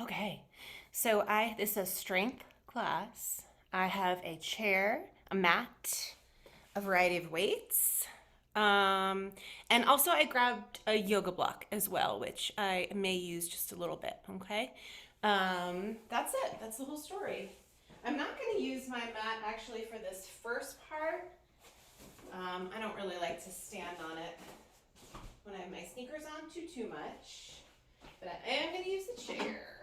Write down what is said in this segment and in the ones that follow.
Okay, so this is a strength class. I have a chair, a mat, a variety of weights, and also I grabbed a yoga block as well, which I may use just a little bit. Okay, that's it. That's the whole story. I'm not going to use my mat actually for this first part. I don't really like to stand on it when I have my sneakers on too much, but I am going to use the chair.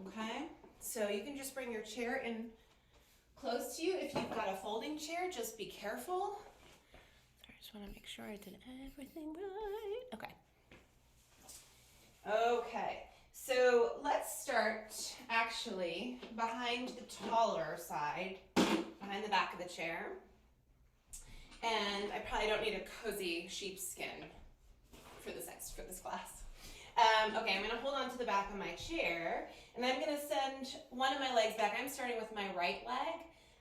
Okay, so you can just bring your chair in close to you. If you've got a folding chair, just be careful. Sorry, I just want to make sure I did everything right. Okay. Okay, so let's start actually behind the taller side, behind the back of the chair. And I probably don't need a cozy sheepskin for this class. Okay, I'm going to hold on to the back of my chair, and I'm going to send one of my legs back. I'm starting with my right leg.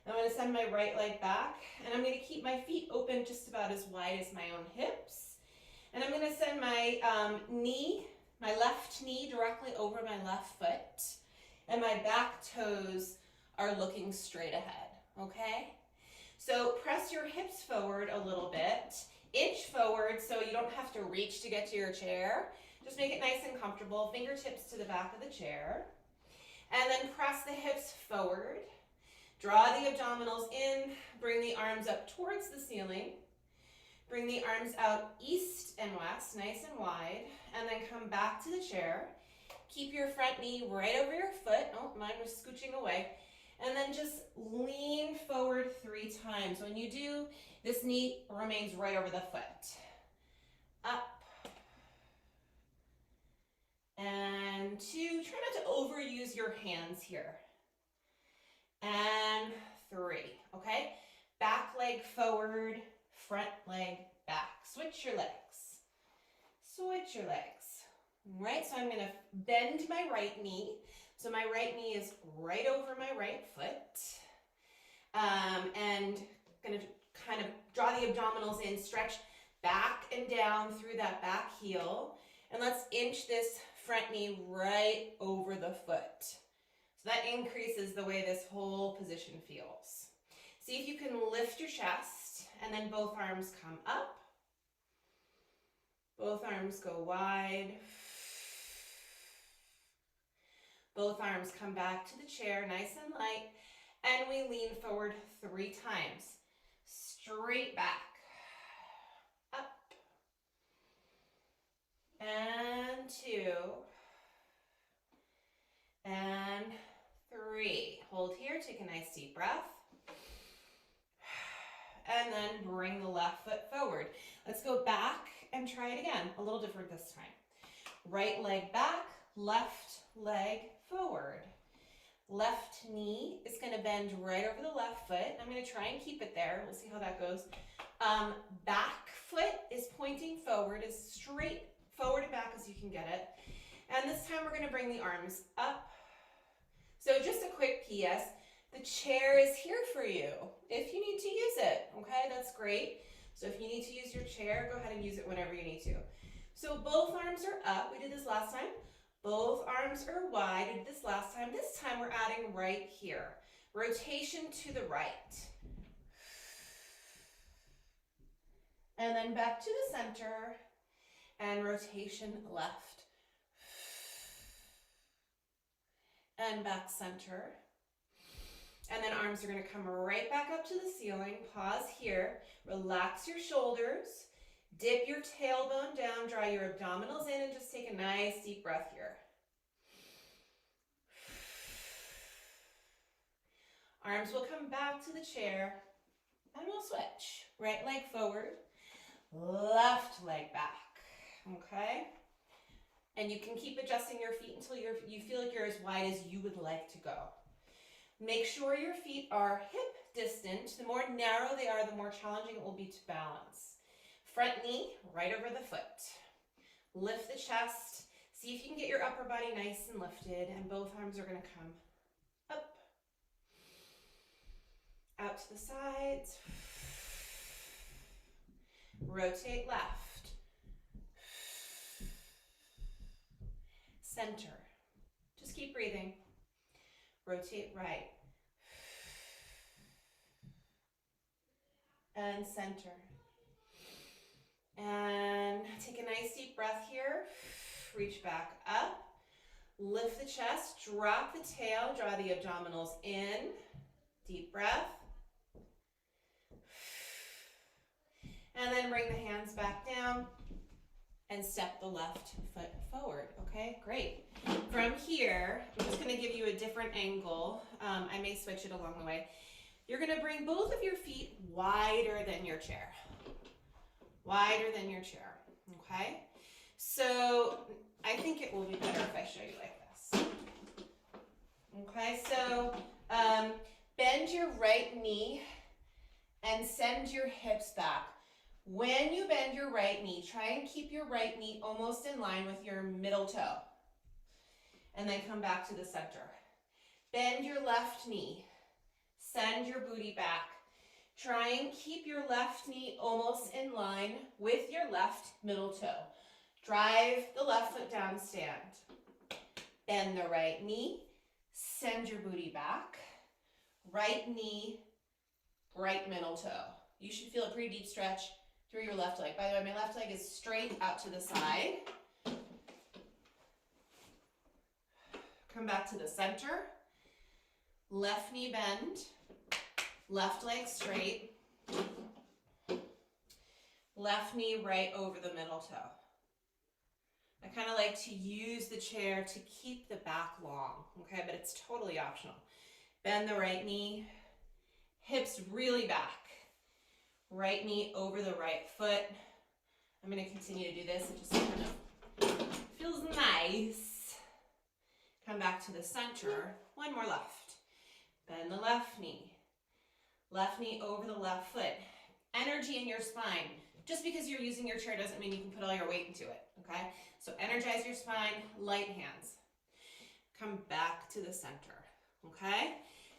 I'm going to send my right leg back, and I'm going to keep my feet open just about as wide as my own hips. And I'm going to send my my left knee directly over my left foot, and my back toes are looking straight ahead, okay? So press your hips forward a little bit, inch forward so you don't have to reach to get to your chair. Just make it nice and comfortable, fingertips to the back of the chair. And then press the hips forward. Draw the abdominals in, bring the arms up towards the ceiling. Bring the arms out east and west, nice and wide, and then come back to the chair. Keep your front knee right over your foot. Oh, mine was scooching away. And then just lean forward 3 times. When you do, this knee remains right over the foot. Up. And 2. Try not to overuse your hands here. And 3. Okay? Back leg forward, front leg back. Switch your legs. Switch your legs. All right, so I'm going to bend my right knee. So my right knee is right over my right foot. And going to kind of draw the abdominals in, stretch back and down through that back heel. And let's inch this front knee right over the foot. So that increases the way this whole position feels. See if you can lift your chest, and then both arms come up. Both arms go wide. Both arms come back to the chair, nice and light, and we lean forward 3 times. Straight back. Up. And 2. And 3. Hold here, take a nice deep breath. And then bring the left foot forward. Let's go back and try it again, a little different this time. Right leg back, left leg forward. Left knee is going to bend right over the left foot. I'm going to try and keep it there. We'll see how that goes. Back foot is pointing forward, as straight forward and back as you can get it. And this time we're going to bring the arms up. So just a quick PS, the chair is here for you if you need to use it. Okay, that's great. So if you need to use your chair, go ahead and use it whenever you need to. So both arms are up. We did this last time. Both arms are wide. We did this last time. This time we're adding right here. Rotation to the right. And then back to the center. And rotation left. And back center. And then arms are going to come right back up to the ceiling. Pause here. Relax your shoulders. Dip your tailbone down. Draw your abdominals in and just take a nice deep breath here. Arms will come back to the chair. And we'll switch. Right leg forward. Left leg back. Okay? And you can keep adjusting your feet until you feel like you're as wide as you would like to go. Make sure your feet are hip distant. The more narrow they are, the more challenging it will be to balance. Front knee right over the foot. Lift the chest. See if you can get your upper body nice and lifted, and both arms are going to come up. Out to the sides. Rotate left. Center. keep breathing. Rotate right. And center. And take a nice deep breath here. Reach back up. Lift the chest, drop the tail, draw the abdominals in. Deep breath. And then bring the hands back down and step the left foot forward. Okay, great. From here, I'm just going to give you a different angle. I may switch it along the way. You're going to bring both of your feet wider than your chair. Wider than your chair. Okay? So I think it will be better if I show you like this. Okay, so bend your right knee and send your hips back. When you bend your right knee, try and keep your right knee almost in line with your middle toe. And then come back to the center. Bend your left knee. Send your booty back. Try and keep your left knee almost in line with your left middle toe. Drive the left foot down, stand. Bend the right knee. Send your booty back. Right knee, right middle toe. You should feel a pretty deep stretch through your left leg. By the way, my left leg is straight out to the side. Come back to the center. Left knee bend. Left leg straight. Left knee right over the middle toe. I kind of like to use the chair to keep the back long, okay? But it's totally optional. Bend the right knee. Hips really back. Right knee over the right foot. I'm going to continue to do this. It just kind of feels nice. Come back to the center. One more left. Bend the left knee. Left knee over the left foot. Energy in your spine. Just because you're using your chair doesn't mean you can put all your weight into it, okay? So energize your spine, light hands. Come back to the center, okay?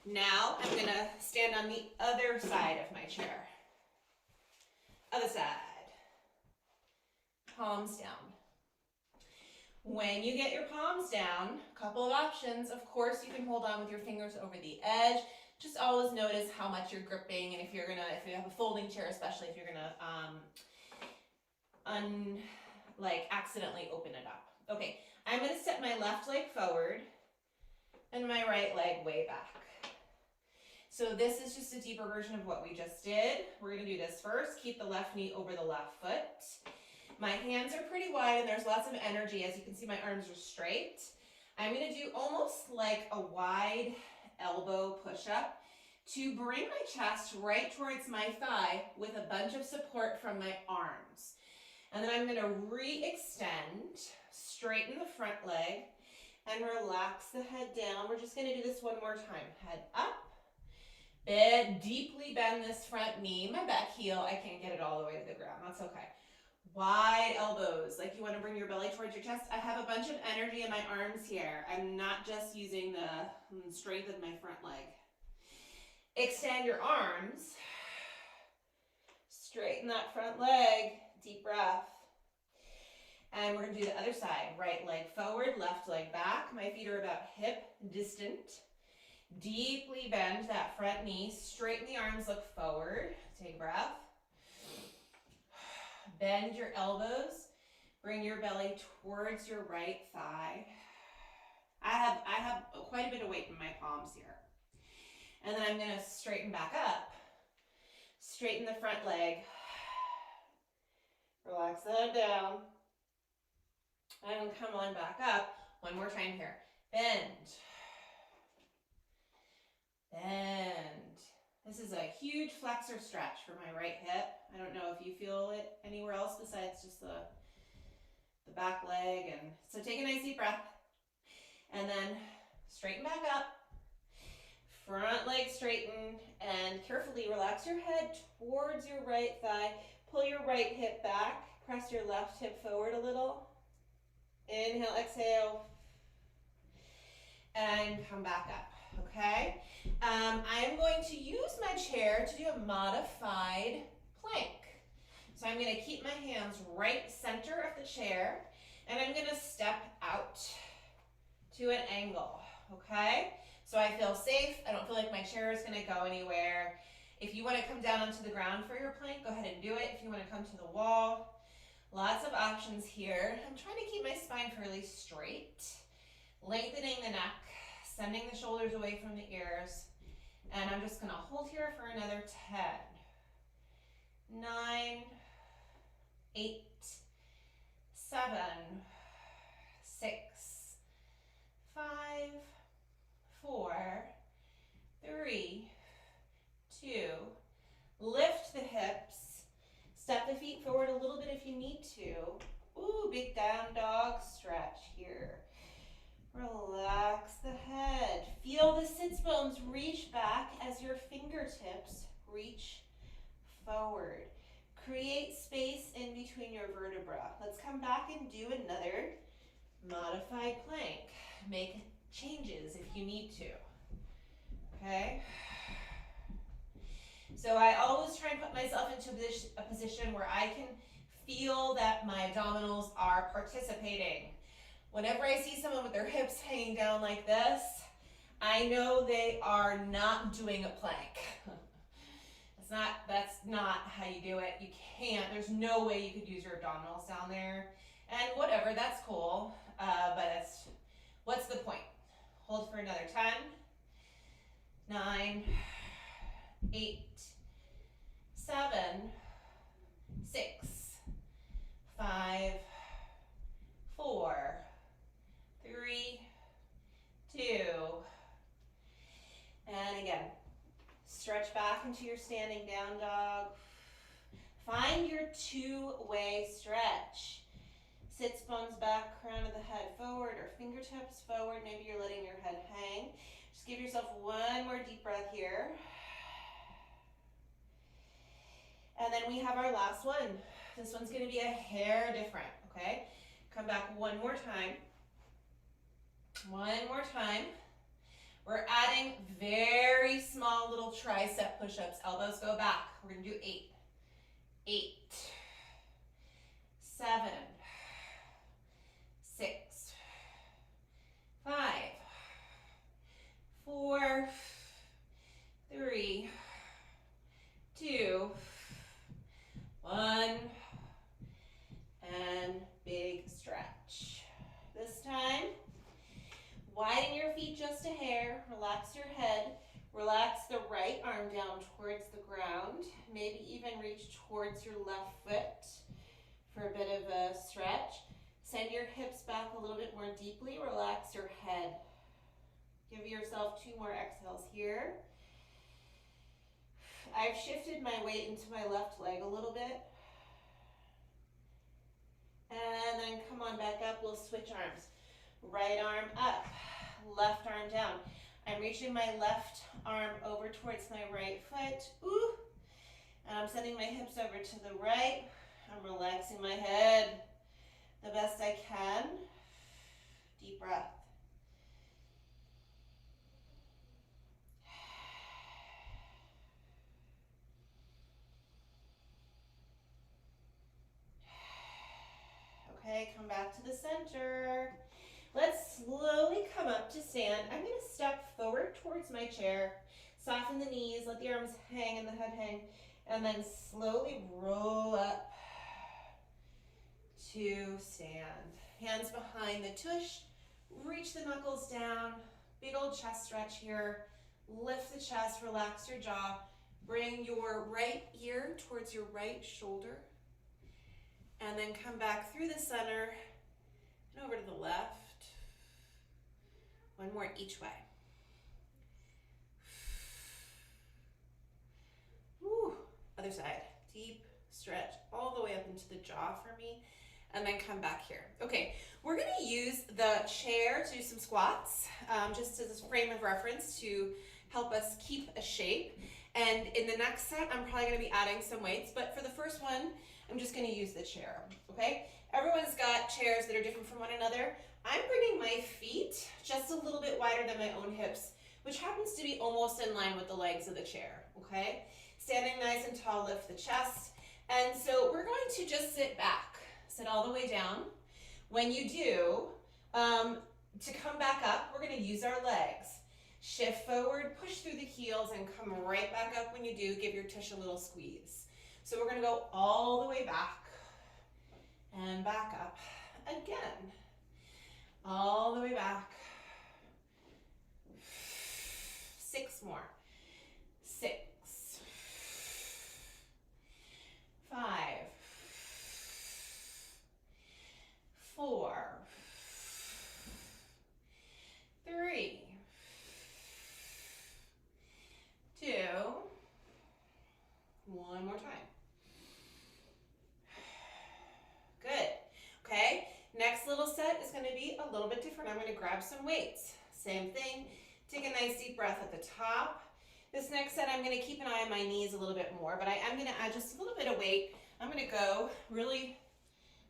Now I'm going to stand on the other side of my chair. Other side. Palms down. When you get your palms down, a couple of options. Of course, you can hold on with your fingers over the edge. Just always notice how much you're gripping, and if you have a folding chair, especially if you're gonna accidentally open it up. Okay, I'm gonna step my left leg forward and my right leg way back. So this is just a deeper version of what we just did. We're gonna do this first. Keep the left knee over the left foot. My hands are pretty wide and there's lots of energy. As you can see, my arms are straight. I'm gonna do almost like a wide elbow push-up to bring my chest right towards my thigh with a bunch of support from my arms. And then I'm going to re-extend, straighten the front leg, and relax the head down. We're just going to do this one more time. Head up, deeply bend this front knee. My back heel, I can't get it all the way to the ground. That's okay. Wide elbows, like you want to bring your belly towards your chest. I have a bunch of energy in my arms here. I'm not just using the strength of my front leg. Extend your arms. Straighten that front leg. Deep breath. And we're going to do the other side. Right leg forward, left leg back. My feet are about hip distant. Deeply bend that front knee. Straighten the arms, look forward. Take a breath. Bend your elbows. Bring your belly towards your right thigh. I have quite a bit of weight in my palms here. And then I'm going to straighten back up. Straighten the front leg. Relax the head down. And come on back up. One more time here. Bend. Bend. This is a huge flexor stretch for my right hip. I don't know if you feel it anywhere else besides just the back leg. And so take a nice deep breath. And then straighten back up. Front leg straighten and carefully relax your head towards your right thigh. Pull your right hip back. Press your left hip forward a little. Inhale, exhale. And come back up, okay? I'm going to use my chair to do a modified plank. So I'm going to keep my hands right center of the chair and I'm going to step out to to an angle, okay? So I feel safe. I don't feel like my chair is gonna go anywhere. If you wanna come down onto the ground for your plank, go ahead and do it. If you wanna come to the wall, lots of options here. I'm trying to keep my spine fairly straight, lengthening the neck, sending the shoulders away from the ears, and I'm just gonna hold here for another 10, 9, 8, 7, 6, 5, 4, 3, 2, lift the hips, step the feet forward a little bit if you need to. Ooh, big down dog stretch here. Relax the head. Feel the sits bones reach back as your fingertips reach forward. Create space in between your vertebra. Let's come back and do another modified plank. Make changes if you need to. Okay? So I always try and put myself into a position where I can feel that my abdominals are participating. Whenever I see someone with their hips hanging down like this, I know they are not doing a plank. That's not how you do it. You can't, there's no way you could use your abdominals down there. And whatever, that's cool, but what's the point? Hold for another 10, 9, 8, 7, 6, 5, 4, 3, 2, and again, stretch back into your standing down dog. Find your two-way stretch. Sits bones back, crown of the head forward, or fingertips forward. Maybe you're letting your head hang. Just give yourself one more deep breath here. And then we have our last one. This one's going to be a hair different, okay? Come back one more time. One more time. We're adding very small little tricep push-ups. Elbows go back. We're going to do 8. 8, 7, 6, 5, 4, 3, 2, 1, and big stretch. This time, widen your feet just a hair, relax your head, relax the right arm down towards the ground, maybe even reach towards your left foot for a bit of a stretch. Send your hips back a little bit more deeply, relax your head. Give yourself 2 more exhales here. I've shifted my weight into my left leg a little bit. And then come on back up, we'll switch arms. Right arm up, left arm down. I'm reaching my left arm over towards my right foot. Ooh. And I'm sending my hips over to the right. I'm relaxing my head the best I can. Deep breath. Okay, come back to the center. Let's slowly come up to stand. I'm going to step forward towards my chair, soften the knees, let the arms hang and the head hang, and then slowly roll up to stand. Hands behind the tush, reach the knuckles down, big old chest stretch here. Lift the chest, relax your jaw. Bring your right ear towards your right shoulder, and then come back through the center and over to the left. One more each way. Woo. Other side. Deep stretch all the way up into the jaw for me. And then come back here. Okay, we're going to use the chair to do some squats, just as a frame of reference to help us keep a shape. And in the next set, I'm probably going to be adding some weights, but for the first one, I'm just going to use the chair, okay? Everyone's got chairs that are different from one another. I'm bringing my feet just a little bit wider than my own hips, which happens to be almost in line with the legs of the chair, okay? Standing nice and tall, lift the chest. And so we're going to just sit back, sit all the way down. When you do, To come back up, we're going to use our legs. Shift forward, push through the heels, and come right back up. When you do, give your tush a little squeeze. So we're going to go all the way back and back up again. All the way back. 6 more. 6, 5, 4, 3, 2, one more time. Good. Okay, next little set is going to be a little bit different. I'm going to grab some weights. Same thing. Take a nice deep breath at the top. This next set, I'm going to keep an eye on my knees a little bit more, but I am going to add just a little bit of weight. I'm going to go really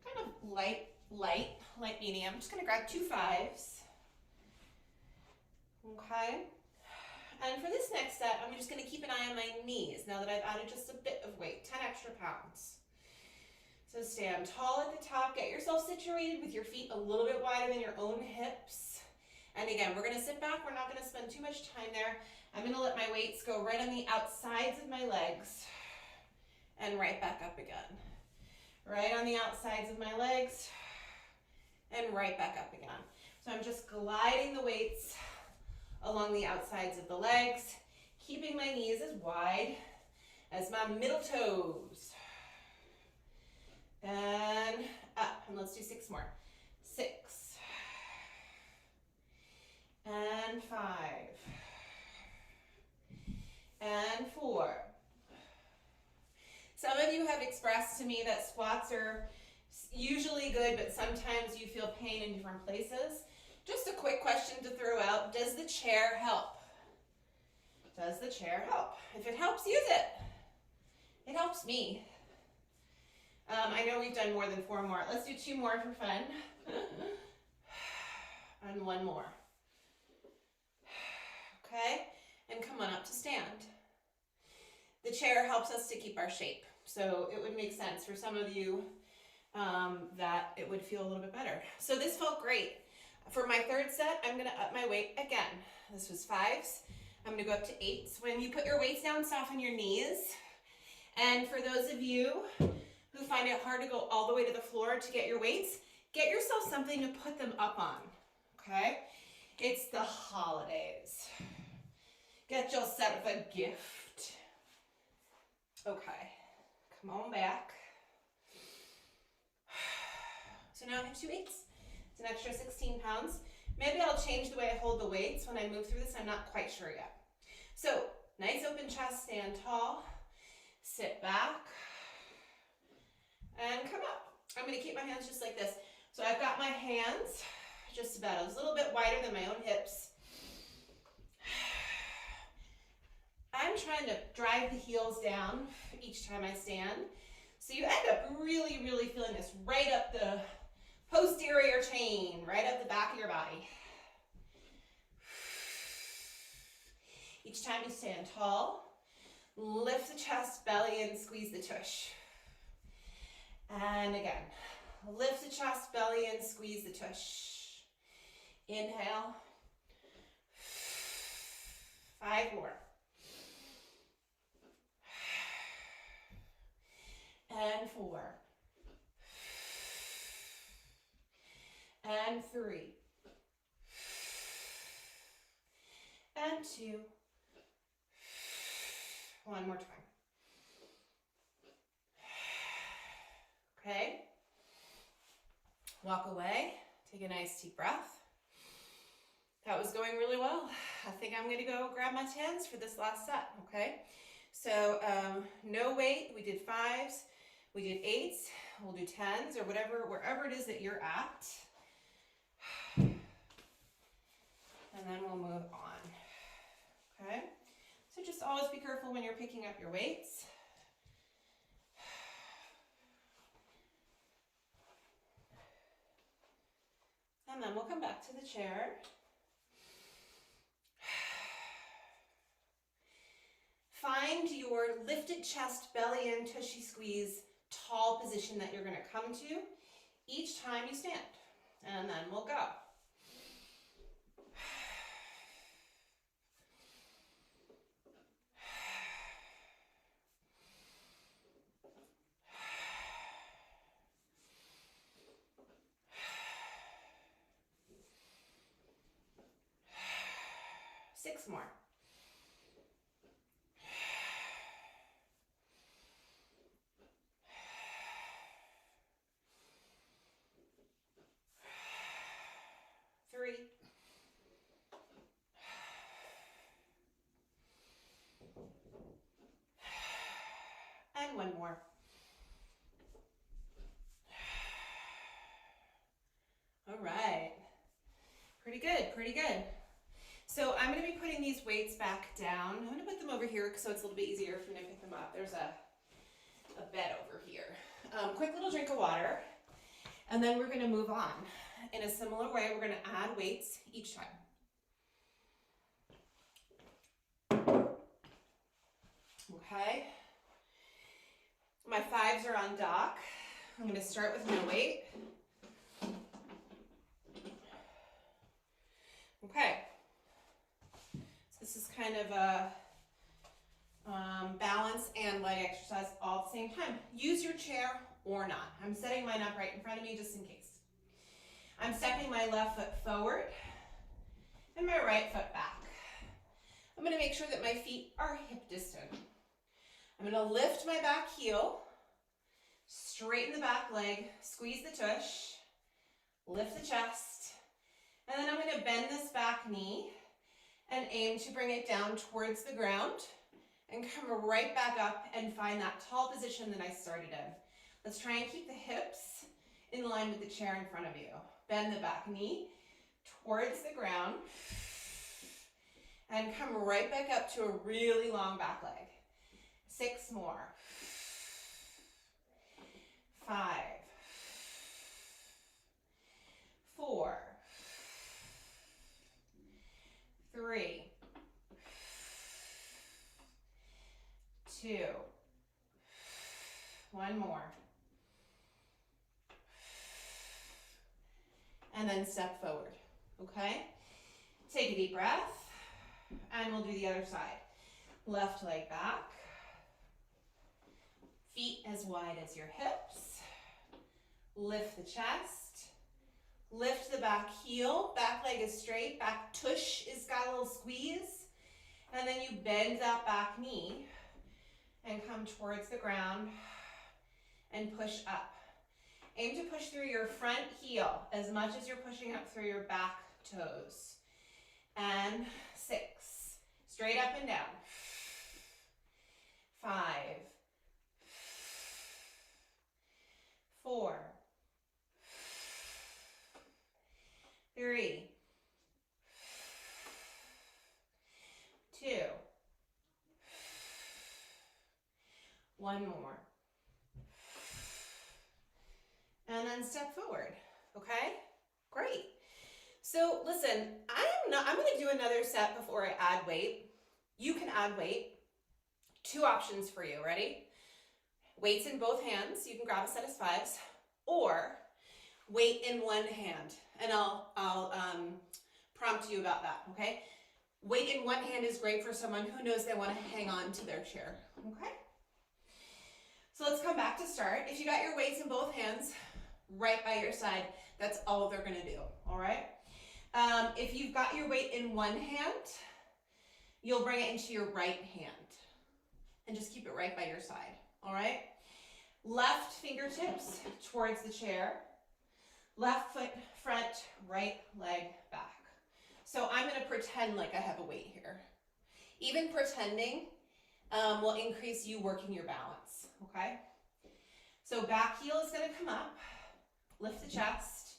kind of light medium. I'm just going to grab 2 5s. Okay. And for this next set, I'm just going to keep an eye on my knees now that I've added just a bit of weight, 10 extra pounds. So stand tall at the top, get yourself situated with your feet a little bit wider than your own hips. And again, we're going to sit back. We're not going to spend too much time there. I'm going to let my weights go right on the outsides of my legs and right back up again. Right on the outsides of my legs and right back up again. So I'm just gliding the weights along the outsides of the legs, keeping my knees as wide as my middle toes. And up, and let's do 6 more. 6, and 5, and 4. Some of you have expressed to me that squats are usually good, but sometimes you feel pain in different places. Just a quick question to throw out. Does the chair help? Does the chair help? If it helps, use it. It helps me. I know we've done more than 4 more. Let's do 2 more for fun. And 1 more. Okay? And come on up to stand. The chair helps us to keep our shape. So it would make sense for some of you that it would feel a little bit better. So this felt great. For my 3rd set, I'm going to up my weight again. This was 5s. I'm going to go up to 8s. When you put your weights down, soften your knees. And for those of you who find it hard to go all the way to the floor to get your weights, get yourself something to put them up on, okay? It's the holidays. Get yourself a gift. Okay, come on back. So now I have 2 8s. It's an extra 16 pounds. Maybe I'll change the way I hold the weights when I move through this. I'm not quite sure yet. So nice open chest, stand tall, sit back, and come up. I'm going to keep my hands just like this. So I've got my hands just about a little bit wider than my own hips. I'm trying to drive the heels down each time I stand. So you end up really, really feeling this right up the posterior chain, right up the back of your body. Each time you stand tall, lift the chest, belly in, squeeze the tush. And again, lift the chest, belly in, squeeze the tush. Inhale. 5 more. And 4. And 3. And 2. 1 more time. Okay. Walk away. Take a nice deep breath. That was going really well. I think I'm going to go grab my 10s for this last set, okay? So no weight. We did 5s. We did 8s. We'll do 10s or whatever, wherever it is that you're at. And then we'll move on, okay? So just always be careful when you're picking up your weights. And then we'll come back to the chair. Find your lifted chest, belly in, tushy squeeze, tall position that you're going to come to each time you stand. And then we'll go. 6 more. 3. And 1 more. All right. Pretty good, pretty good. So I'm going to be putting these weights back down. I'm going to put them over here so it's a little bit easier for me to pick them up. There's a bed over here. Quick little drink of water, and then we're going to move on. In a similar way, we're going to add weights each time. Okay. My 5s are on dock. I'm going to start with no weight. Okay. So this is kind of a balance and leg exercise all at the same time. Use your chair or not. I'm setting mine up right in front of me just in case. I'm stepping my left foot forward and my right foot back. I'm going to make sure that my feet are hip distant. I'm going to lift my back heel, straighten the back leg, squeeze the tush, lift the chest, and then I'm going to bend this back knee and aim to bring it down towards the ground and come right back up and find that tall position that I started in. Let's try and keep the hips in line with the chair in front of you. Bend the back knee towards the ground and come right back up to a really long back leg. 6 more. 5, 4, 3, 2, 1 more. And then step forward, okay? Take a deep breath, and we'll do the other side. Left leg back, feet as wide as your hips. Lift the chest, lift the back heel, back leg is straight, back tush is got a little squeeze, and then you bend that back knee and come towards the ground and push up. Aim to push through your front heel as much as you're pushing up through your back toes. And 6. Straight up and down. 5, 4, 3, 2, 1 more. And then step forward, okay? Great. So listen, I'm gonna do another set before I add weight. You can add weight. 2 options for you, ready? Weights in both hands, you can grab a set of 5s, or weight in one hand, and I'll prompt you about that, okay? Weight in one hand is great for someone who knows they wanna hang on to their chair, okay? So let's come back to start. If you got your weights in both hands, right by your side, that's all they're gonna do, all right? If you've got your weight in one hand, you'll bring it into your right hand and just keep it right by your side, all right? Left fingertips towards the chair, left foot front, right leg back. So I'm gonna pretend like I have a weight here. Even pretending will increase you working your balance, okay? So back heel is gonna come up, lift the chest,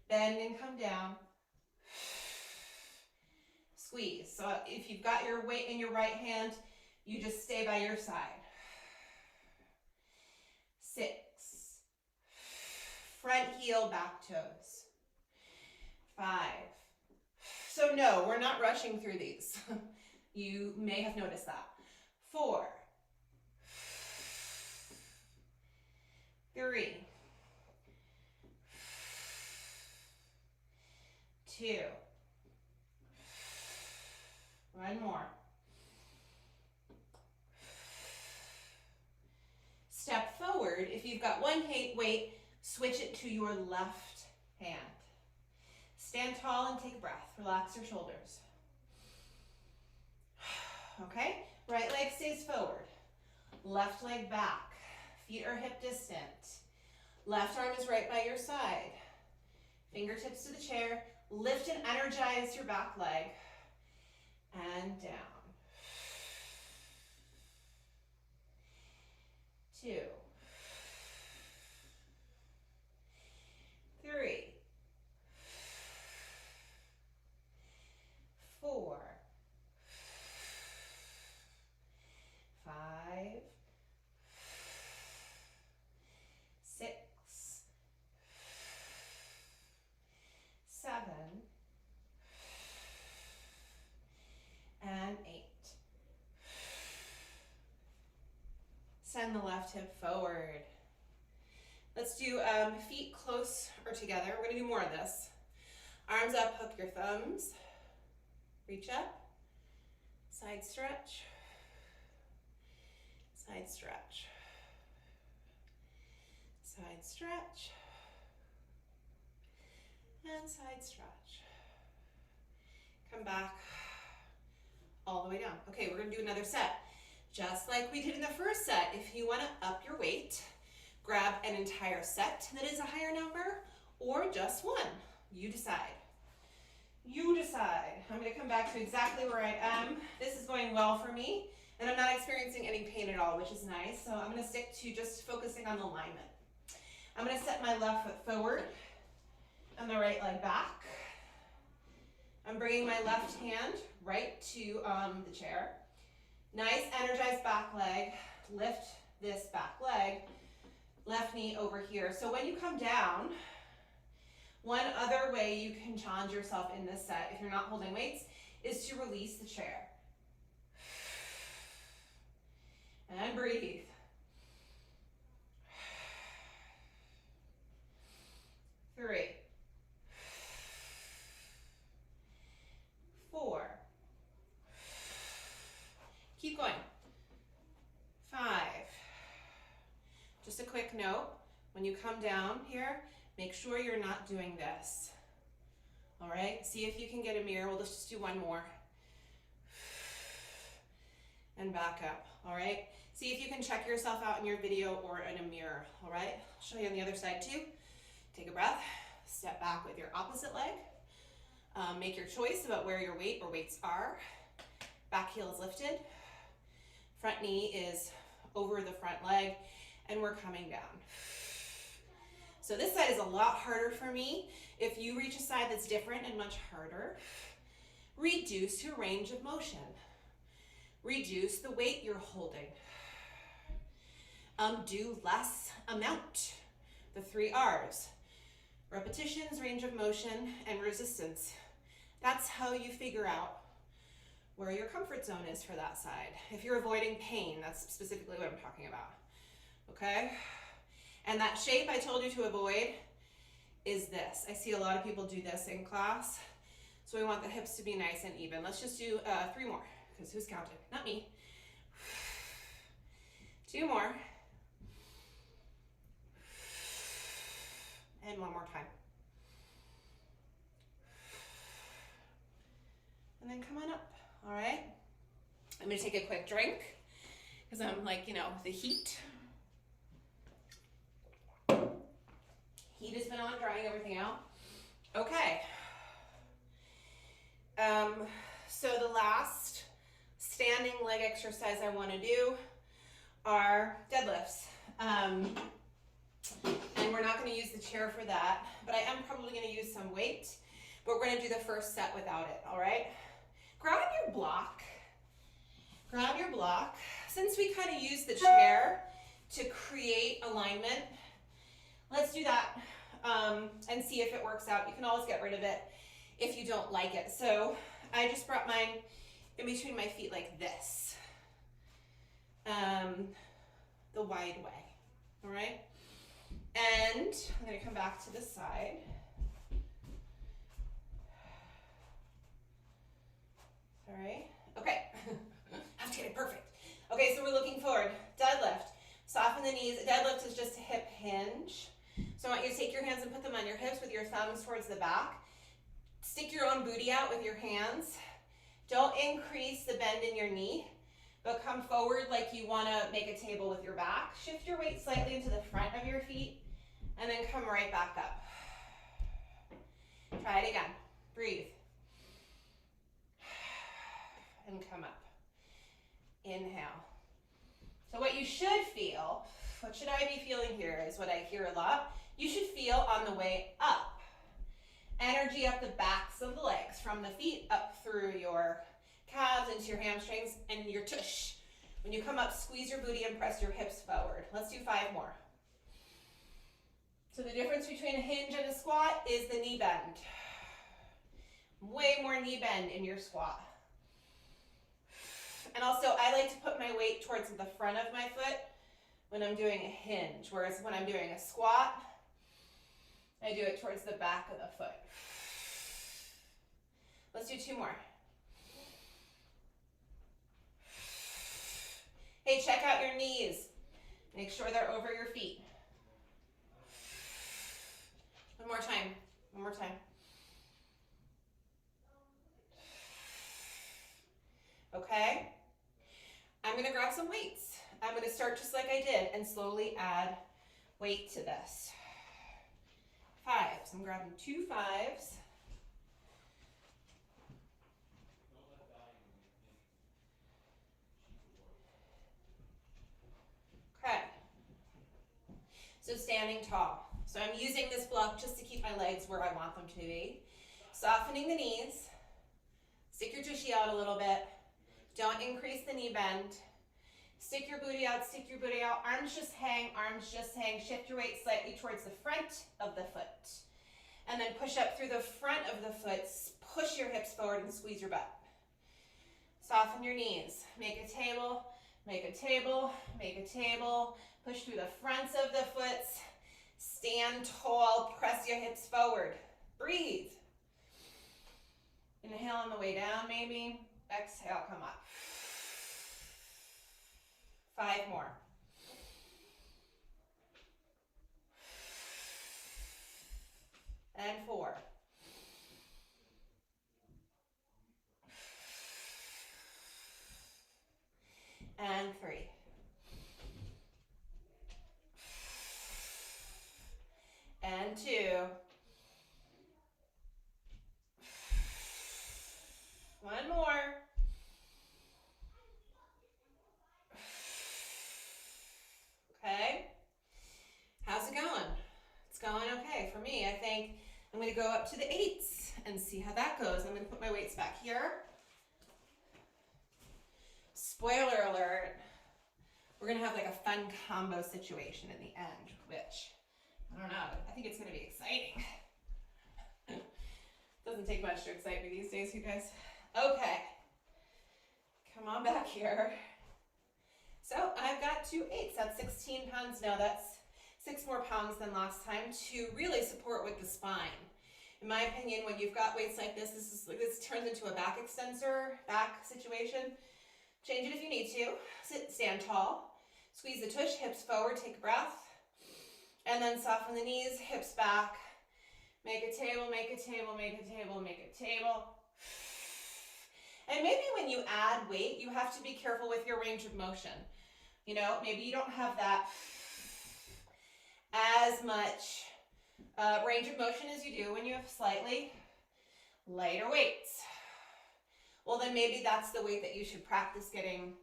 bend and come down, squeeze. So if you've got your weight in your right hand, you just stay by your side. 6, front heel, back toes. 5. So no, we're not rushing through these. You may have noticed that. 4, 3, 2, 1 more. Step forward. If you've got one weight, switch it to your left hand. Stand tall and take a breath. Relax your shoulders. okay? Right leg stays forward, left leg back, feet are hip distant, left arm is right by your side, fingertips to the chair, lift and energize your back leg, and down. 2, 3, 4, 5, 6, 7, and 8. Send the left hip forward. Let's do feet close or together. We're gonna do more of this. Arms up, hook your thumbs. Reach up, side stretch, side stretch, side stretch, and side stretch. Come back all the way down. Okay, we're gonna do another set. Just like we did in the first set, if you wanna up your weight, grab an entire set that is a higher number, or just one. You decide. You decide. I'm gonna come back to exactly where I am. This is going well for me, and I'm not experiencing any pain at all, which is nice. So I'm gonna stick to just focusing on alignment. I'm gonna set my left foot forward and my right leg back. I'm bringing my left hand right to the chair. Nice energized back leg. Lift this back leg. Left knee over here. So when you come down, one other way you can challenge yourself in this set, if you're not holding weights, is to release the chair. And breathe. 3, 4. Keep going. 5. Just a quick note, when you come down here, make sure you're not doing this. All right, see if you can get a mirror. We'll just do one more. And back up, all right? See if you can check yourself out in your video or in a mirror, all right? I'll show you on the other side too. Take a breath, step back with your opposite leg. Make your choice about where your weight or weights are. Back heel is lifted. Front knee is over the front leg, and we're coming down. So this side is a lot harder for me. If you reach a side that's different and much harder, reduce your range of motion. Reduce the weight you're holding. Do less amount. The 3 R's. Repetitions, range of motion, and resistance. That's how you figure out where your comfort zone is for that side. If you're avoiding pain, that's specifically what I'm talking about. Okay? And that shape I told you to avoid is this. I see a lot of people do this in class. So we want the hips to be nice and even. Let's just do 3 more, because who's counting? Not me. 2 more. And 1 more time. And then come on up, all right? I'm gonna take a quick drink, because I'm like, the heat. Heat has been on, drying everything out. Okay. So the last standing leg exercise I want to do are deadlifts. And we're not going to use the chair for that, but I am probably going to use some weight, but we're going to do the first set without it, all right? Grab your block. Grab your block. Since we kind of use the chair to create alignment, let's do that and see if it works out. You can always get rid of it if you don't like it. So I just brought mine in between my feet like this, the wide way, all right? And I'm gonna come back to this side. Sorry, okay, have to get it perfect. Okay, so we're looking forward, deadlift. Soften the knees. Deadlift is just a hip hinge. So I want you to take your hands and put them on your hips with your thumbs towards the back. Stick your own booty out with your hands. Don't increase the bend in your knee, but come forward like you want to make a table with your back. Shift your weight slightly into the front of your feet, and then come right back up. Try it again. Breathe. And come up. Inhale. So what you should feel, what should I be feeling here is what I hear a lot. You should feel on the way up. Energy up the backs of the legs, from the feet up through your calves into your hamstrings and your tush. When you come up, squeeze your booty and press your hips forward. Let's do 5 more. So the difference between a hinge and a squat is the knee bend. Way more knee bend in your squat. And also, I like to put my weight towards the front of my foot when I'm doing a hinge, whereas when I'm doing a squat, I do it towards the back of the foot. Let's do 2 more. Hey, check out your knees. Make sure they're over your feet. One more time. One more time. Okay? I'm going to grab some weights. I'm going to start just like I did and slowly add weight to this. 5s. I'm grabbing 2 5s. Okay. So standing tall. So I'm using this block just to keep my legs where I want them to be. Softening the knees. Stick your tushy out a little bit. Don't increase the knee bend. Stick your booty out, stick your booty out. Arms just hang, arms just hang. Shift your weight slightly towards the front of the foot. And then push up through the front of the foot. Push your hips forward and squeeze your butt. Soften your knees. Make a table, make a table, make a table. Push through the fronts of the foot. Stand tall, press your hips forward. Breathe. Inhale on the way down maybe. Exhale, come up. 5 more. And 4. And 3. And 2. One more. Okay. How's it going? It's going okay for me. I think I'm going to go up to the 8s and see how that goes. I'm going to put my weights back here. Spoiler alert. We're going to have like a fun combo situation in the end, which, I don't know, I think it's going to be exciting. Doesn't take much to excite me these days, you guys. Okay. Come on back here. So I've got 2 8s. That's 16 pounds now. That's 6 more pounds than last time to really support with the spine. In my opinion, when you've got weights like this, this turns into a back extensor, back situation. Change it if you need to. Sit, stand tall. Squeeze the tush, hips forward, take a breath. And then soften the knees, hips back. Make a table, make a table, make a table, make a table. And maybe when you add weight, you have to be careful with your range of motion. You know, maybe you don't have that as much range of motion as you do when you have slightly lighter weights. Well, then maybe that's the weight that you should practice getting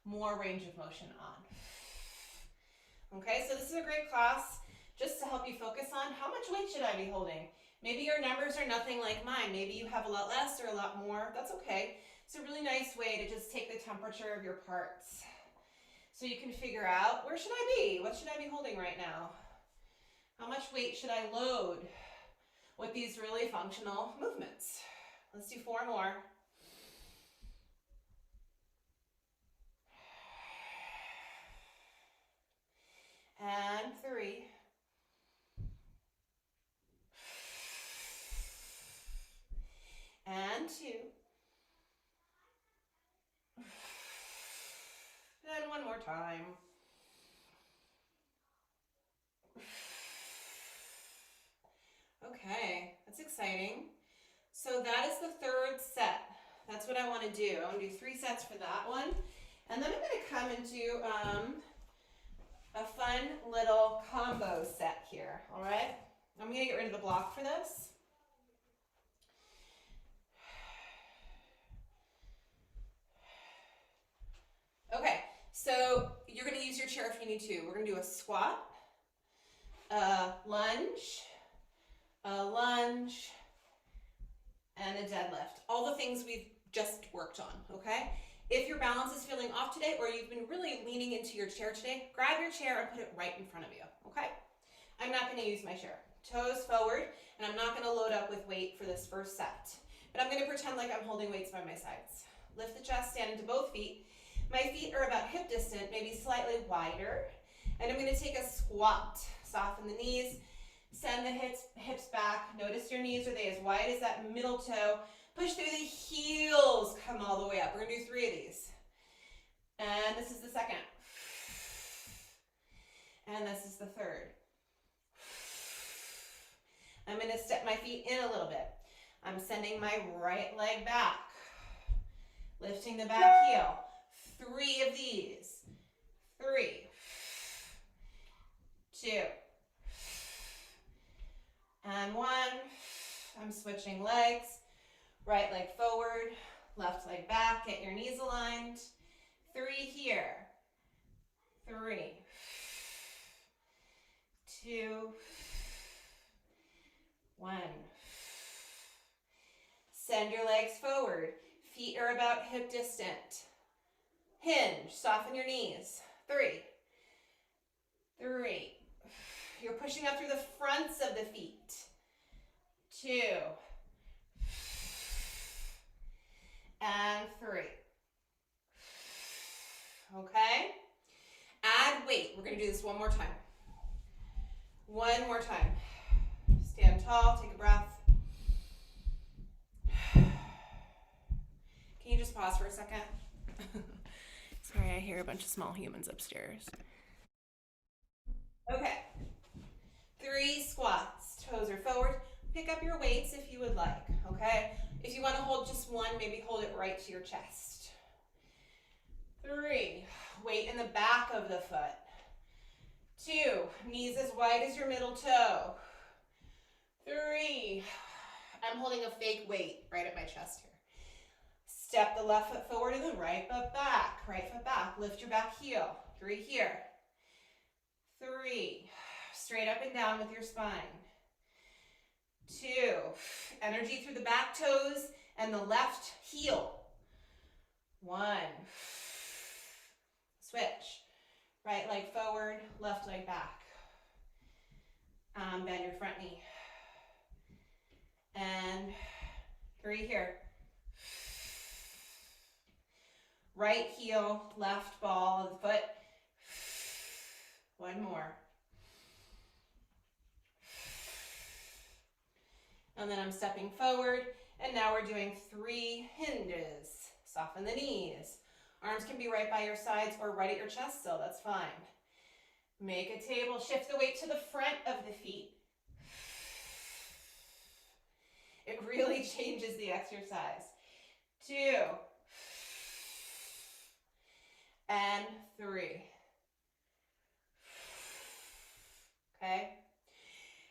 more range of motion on. Okay, so this is a great class just to help you focus on how much weight should I be holding. Maybe your numbers are nothing like mine. Maybe you have a lot less or a lot more. That's okay. It's a really nice way to just take the temperature of your parts so you can figure out, where should I be? What should I be holding right now? How much weight should I load with these really functional movements? Let's do 4 more. And 3. And 2. And 1 more time. Okay, that's exciting. So that is the 3rd set. That's what I want to do. I want to do 3 sets for that one. And then I'm going to come and do a fun little combo set here, all right? I'm going to get rid of the block for this. Okay, so you're going to use your chair if you need to. We're going to do a squat, a lunge, and a deadlift. All the things we've just worked on, okay? If your balance is feeling off today or you've been really leaning into your chair today, grab your chair and put it right in front of you, okay? I'm not going to use my chair. Toes forward, and I'm not going to load up with weight for this first set. But I'm going to pretend like I'm holding weights by my sides. Lift the chest, stand into both feet. My feet are about hip distant, maybe slightly wider. And I'm going to take a squat. Soften the knees, send the hips back. Notice your knees, are they as wide as that middle toe? Push through the heels, come all the way up. We're going to do 3 of these. And this is the second. And this is the third. I'm going to step my feet in a little bit. I'm sending my right leg back. Lifting the back heel. 3 of these. 3. 2. And 1. I'm switching legs. Right leg forward, left leg back. Get your knees aligned. 3 here. 3. 2. 1. Send your legs forward. Feet are about hip distant. Hinge, soften your knees. 3. 3. You're pushing up through the fronts of the feet. 2. And 3. Okay? Add weight. We're going to do this one more time. One more time. Stand tall, take a breath. Can you just pause for a second? Sorry, I hear a bunch of small humans upstairs. Okay. 3 squats. Toes are forward. Pick up your weights if you would like, okay? If you want to hold just one, maybe hold it right to your chest. 3. Weight in the back of the foot. 2. Knees as wide as your middle toe. 3. I'm holding a fake weight right at my chest here. Step the left foot forward and the right foot back. Right foot back. Lift your back heel. 3 here. 3. Straight up and down with your spine. 2. Energy through the back toes and the left heel. 1. Switch. Right leg forward, left leg back. Bend your front knee. And 3 here. Right heel, left ball of the foot. 1 more. And then I'm stepping forward, and now we're doing 3 hinges. Soften the knees. Arms can be right by your sides or right at your chest still, that's fine. Make a table, shift the weight to the front of the feet. It really changes the exercise. 2. And 3. Okay?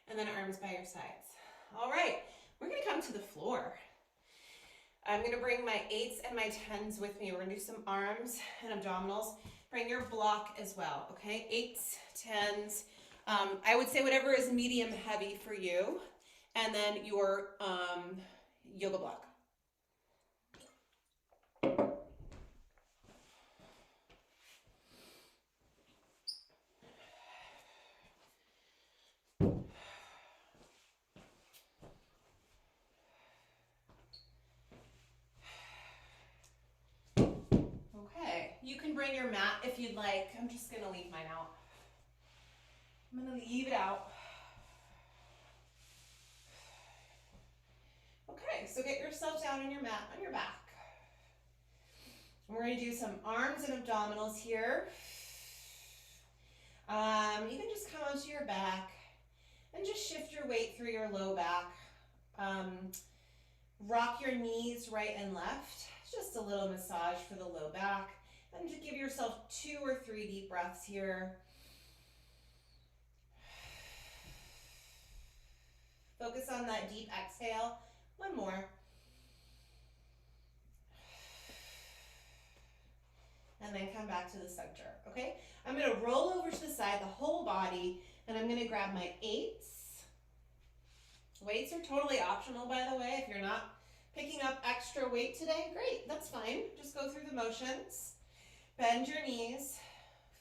And then arms by your sides. All right, we're going to come to the floor. I'm going to bring my 8s and my 10s with me. We're going to do some arms and abdominals. Bring your block as well, okay? 8s, 10s. I would say whatever is medium heavy for you. And then your yoga block. You can bring your mat if you'd like. I'm just going to leave mine out. I'm going to leave it out. Okay, so get yourself down on your mat on your back. We're going to do some arms and abdominals here. You can just come onto your back and just shift your weight through your low back. Rock your knees right and left just a little massage for the low back. And just give yourself 2 or 3 deep breaths here. Focus on that deep exhale. One more. And then come back to the center, okay? I'm gonna roll over to the side, the whole body, and I'm gonna grab my 8s. Weights are totally optional, by the way. If you're not picking up extra weight today, great, that's fine. Just go through the motions. Bend your knees.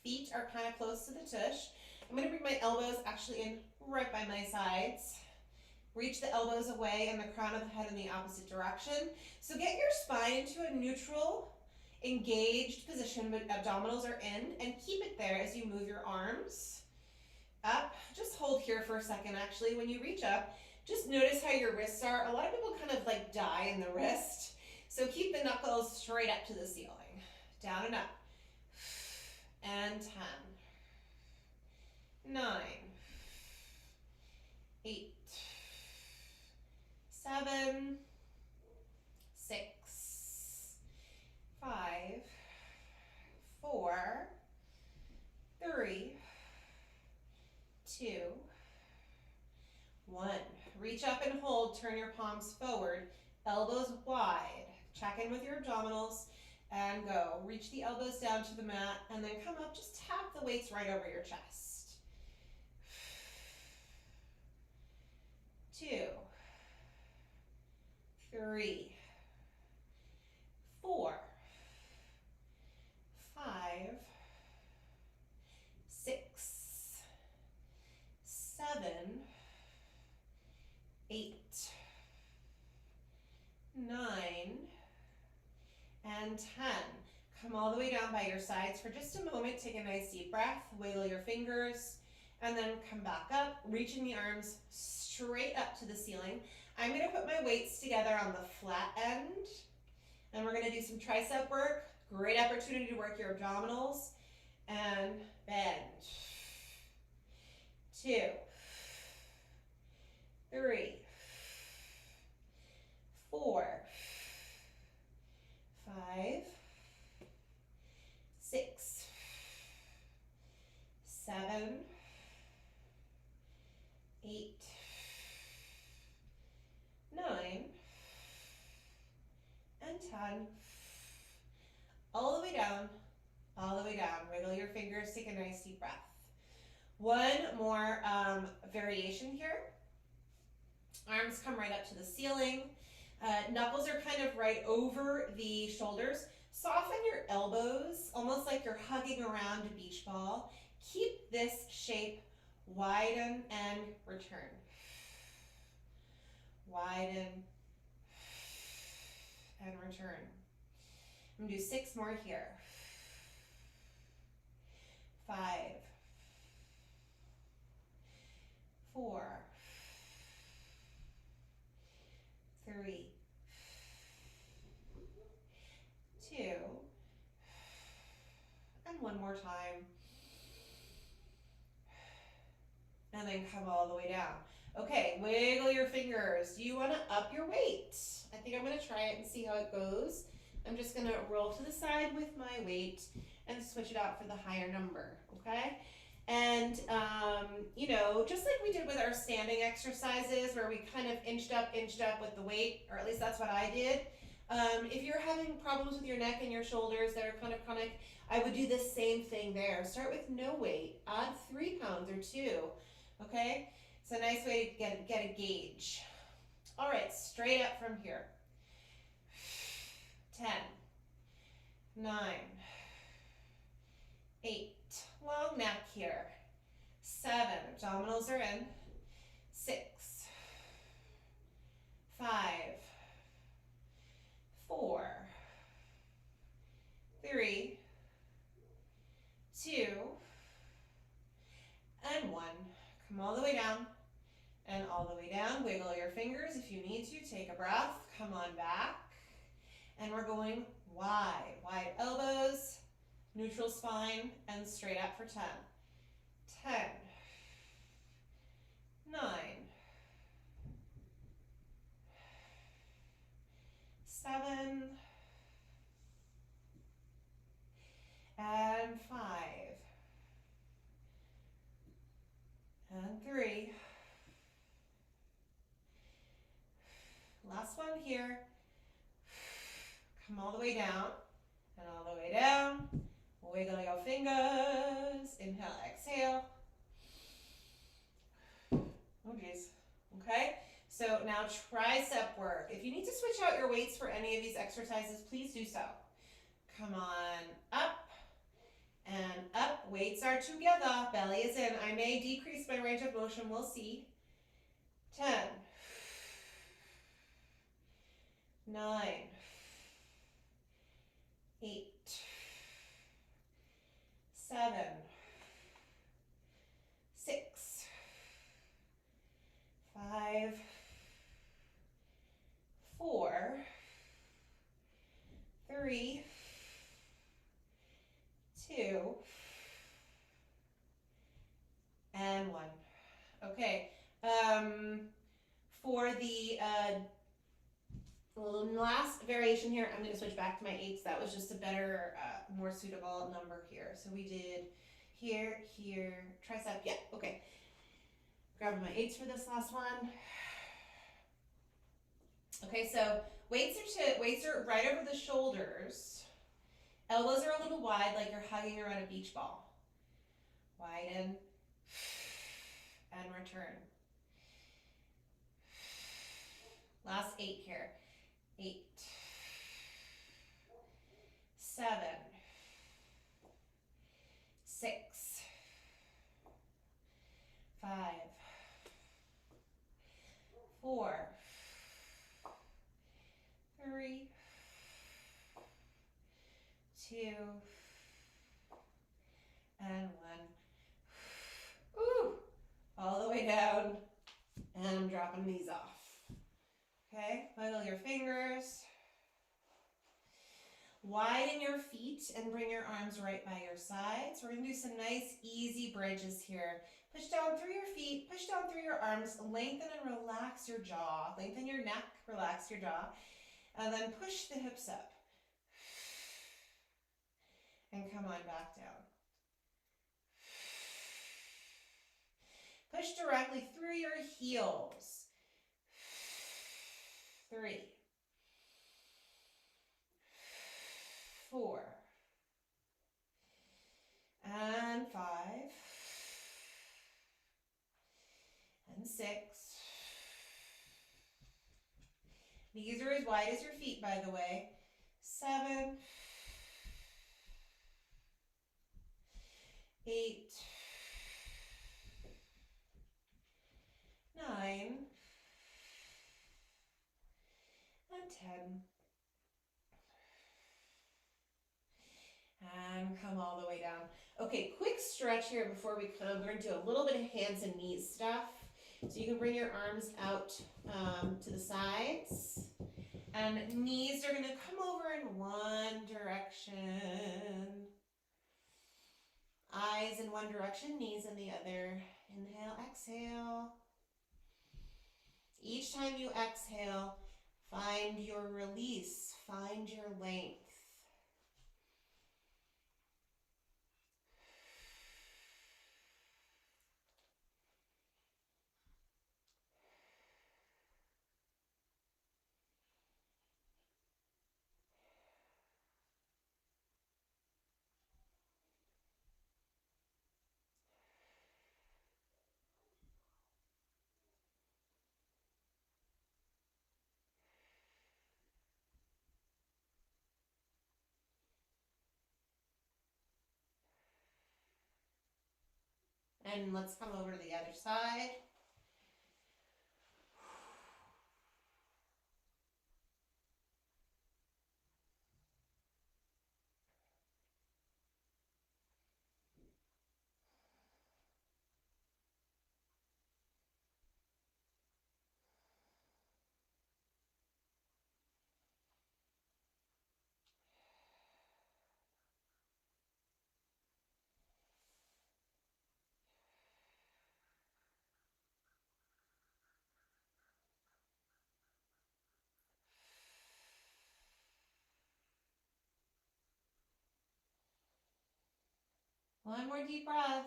Feet are kind of close to the tush. I'm gonna bring my elbows actually in right by my sides. Reach the elbows away and the crown of the head in the opposite direction. So get your spine to a neutral, engaged position, but abdominals are in, and keep it there as you move your arms up. Just hold here for a second. Actually, when you reach up, just notice how your wrists are. A lot of people kind of like die in the wrist. So keep the knuckles straight up to the ceiling. Down and up. And 10, 9, 8, 7, 6, 5, 4, 3, 2, 1. Reach up and hold, turn your palms forward, elbows wide. Check in with your abdominals and go. Reach the elbows down to the mat and then come up, just tap the weights right over your chest. 2, 3, 4, 5, 6, 7, 8, 9, and 10. Come all the way down by your sides for just a moment. Take a nice deep breath, wiggle your fingers, and then come back up, reaching the arms straight up to the ceiling. I'm gonna put my weights together on the flat end, and we're gonna do some tricep work. Great opportunity to work your abdominals, and bend. 2, 3, 4, 5, 6, 7, 8, 9, and 10. All the way down, all the way down. Wiggle your fingers, take a nice deep breath. One more variation here. Arms come right up to the ceiling. Knuckles are kind of right over the shoulders. Soften your elbows, almost like you're hugging around a beach ball. Keep this shape, widen and return. Widen and return. I'm gonna do 6 more here. 5, 4, 3, 2, and one more time. And then come all the way down. Okay, wiggle your fingers. Do you want to up your weight? I think I'm going to try it and see how it goes. I'm just going to roll to the side with my weight and switch it out for the higher number, okay? And, you know, just like we did with our standing exercises where we kind of inched up with the weight, or at least that's what I did. If you're having problems with your neck and your shoulders that are kind of chronic, I would do the same thing there. Start with no weight, add 3 pounds or 2, okay? It's a nice way to get a gauge. All right, straight up from here. 10, 9, 8, long neck here. 7, abdominals are in. 6, 5, 4, 3, 2, and 1. Come all the way down and all the way down. Wiggle your fingers if you need to. Take a breath. Come on back. And we're going wide. Wide elbows, neutral spine, and straight up for 10. 10, 9, 7, all the way down and all the way down. Wiggle your fingers. Inhale, exhale. Oh geez. Okay, so now tricep work. If you need to switch out your weights for any of these exercises, please do so. Come on, up and up. Weights are together, belly is in. I may decrease my range of motion, we'll see. 10, 9, 8, 7, 6, 5, 4, 3, 2, and 1. Okay, for the last variation here, I'm going to switch back to my 8s. That was just a better, more suitable number here. So we did here, here, tricep, yeah, okay. Grabbing my 8s for this last one. Okay, so weights are right over the shoulders. Elbows are a little wide, like you're hugging around a beach ball. Widen and return. Last 8 here. 8, 7, 6, 5, 4, 3, 2, and 1. Ooh, all the way down, and I'm dropping these off. Okay, wiggle your fingers. Widen your feet and bring your arms right by your sides. We're going to do some nice, easy bridges here. Push down through your feet, push down through your arms, lengthen and relax your jaw. Lengthen your neck, relax your jaw, and then push the hips up. And come on back down. Push directly through your heels. 3, 4, and 5, and 6. These are as wide as your feet, by the way. 7, 8, 9, and 10. And come all the way down. Okay, quick stretch here before we come. We're going to do a little bit of hands and knees stuff. So you can bring your arms out to the sides. And knees are going to come over in one direction. Eyes in one direction, knees in the other. Inhale, exhale. Each time you exhale, find your release, find your length. And let's come over to the other side. One more deep breath.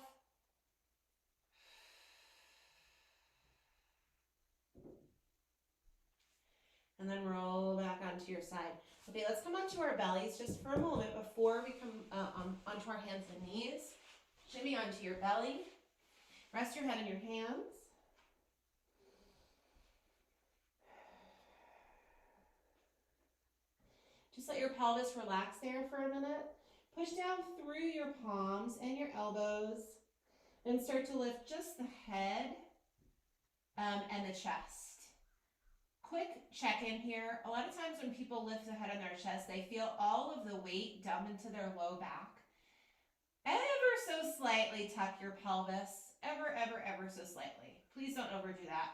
and then roll back onto your side. Okay, let's come onto our bellies just for a moment before we come onto our hands and knees. Shimmy onto your belly. Rest your head in your hands. Just let your pelvis relax there for a minute. Push down through your palms and your elbows and start to lift just the head and the chest. Quick check-in here. A lot of times when people lift the head on their chest, they feel all of the weight dump into their low back. Ever so slightly tuck your pelvis. Ever so slightly. Please don't overdo that.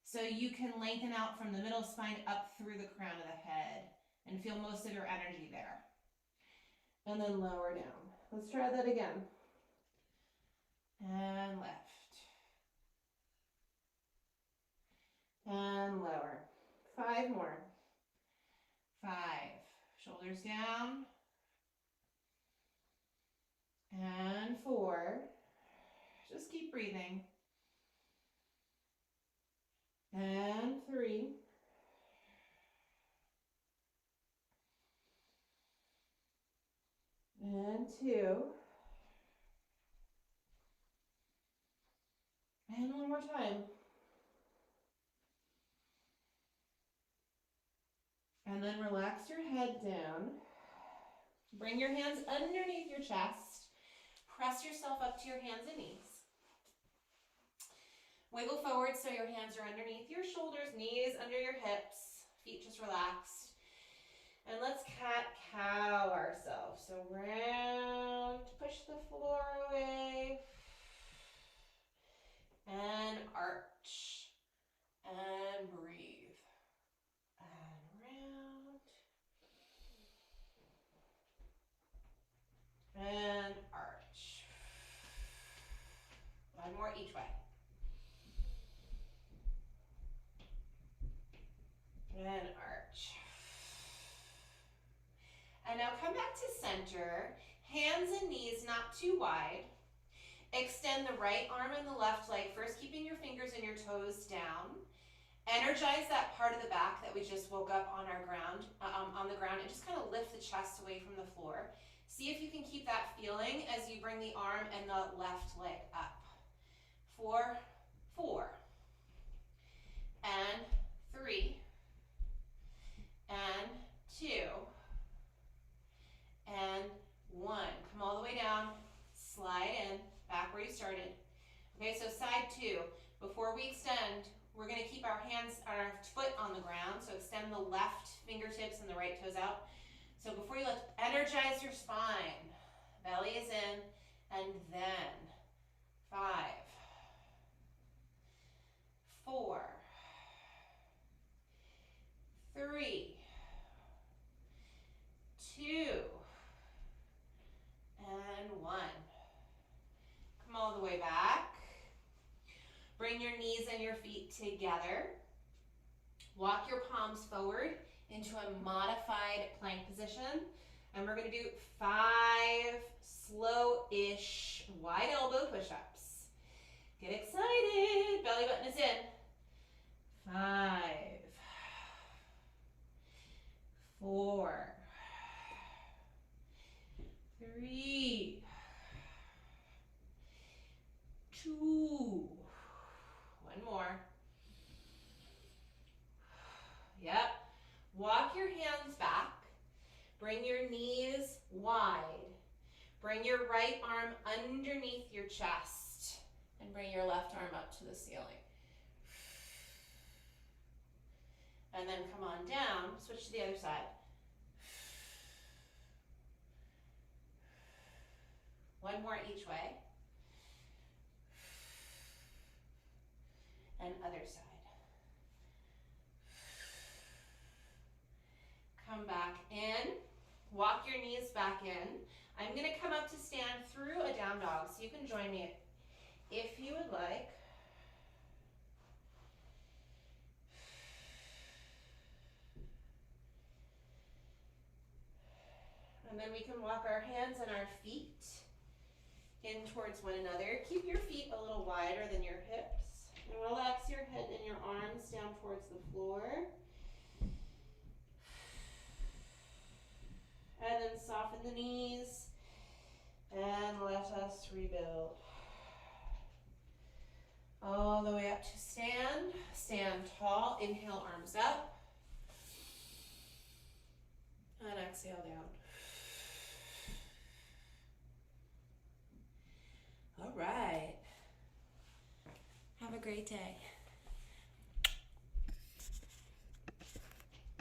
So you can lengthen out from the middle spine up through the crown of the head and feel most of your energy there. And then lower down. Let's try that again. And lift. And lower. 5 more. 5. Shoulders down. And 4. Just keep breathing. And 3. And 2. And one more time. And then relax your head down. Bring your hands underneath your chest. Press yourself up to your hands and knees. Wiggle forward so your hands are underneath your shoulders, knees under your hips, feet just relaxed. And let's cat-cow ourselves. So round, push the floor away. And arch. And breathe. And round. And arch. 1 more each way. And arch. And now come back to center. Hands and knees not too wide. Extend the right arm and the left leg, first keeping your fingers and your toes down. Energize that part of the back that we just woke up on our ground, on the ground, and just kind of lift the chest away from the floor. See if you can keep that feeling as you bring the arm and the left leg up. 4, 4, and 3, and 2, and 1. Come all the way down, slide in, back where you started. Okay, so side 2. Before we extend, we're going to keep our foot on the ground, so extend the left fingertips and the right toes out. So before you lift, energize your spine. Belly is in, and then 5, 4, 3, 2, and 1. Come all the way back. Bring your knees and your feet together. Walk your palms forward into a modified plank position. And we're going to do 5 slow-ish wide elbow push-ups. Get excited. Belly button is in. 5, 4, 3, 2. 1 more. Yep. Walk your hands back. Bring your knees wide. Bring your right arm underneath your chest. And bring your left arm up to the ceiling. And then come on down. Switch to the other side. 1 more each way. And other side. Come back in. Walk your knees back in. I'm going to come up to stand through a down dog, so you can join me if you would like. And then we can walk our hands and our feet in towards one another. Keep your feet a little wider than your hips. And relax your head and your arms down towards the floor. Soften the knees and let us rebuild. All the way up to stand. Stand tall. Inhale, arms up. And exhale down. All right. Have a great day.